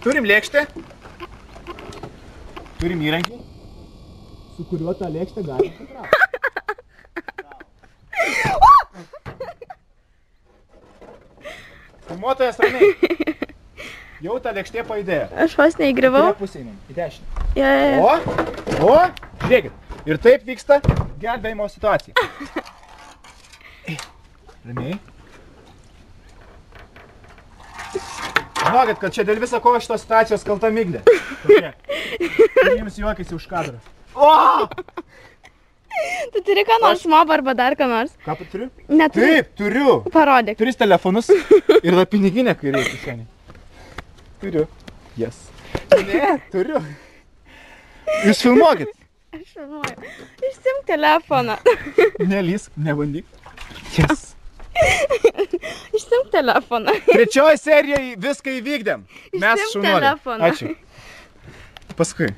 Turim lėkštę. Turim įrankį, su kuriuo tą lėkštę galime patraukti. Filmuotojas ramiai. Jau ta lėkštė pajudėjo. Aš vos neįgrivau. Į pusę einam, į dešinę. O, žiūrėkit. Ir taip vyksta gelbėjimo situacija. Ramiai. Žinokit, kad čia dėl viso ko šitos situacijos kalta Miglė. Tokie. Ir jums juokiasi už kadrą. O! Tu turi ką nors mobą arba dar ką nors? Ką turiu? Neturi. Taip, turiu. Parodyk. 3 telefonus ir tą piniginę kairėje kišenėje. Turiu. Yes. Ne, turiu. Jūs filmuokit. Aš filmuoju. Išsimk telefoną. Nelysk, nebandyk. Yes. Išsimk telefoną. Trečioji serija viską įvykdėm. Mes Išsimk šaunuoliai. telefoną. Ačiū. Paskui.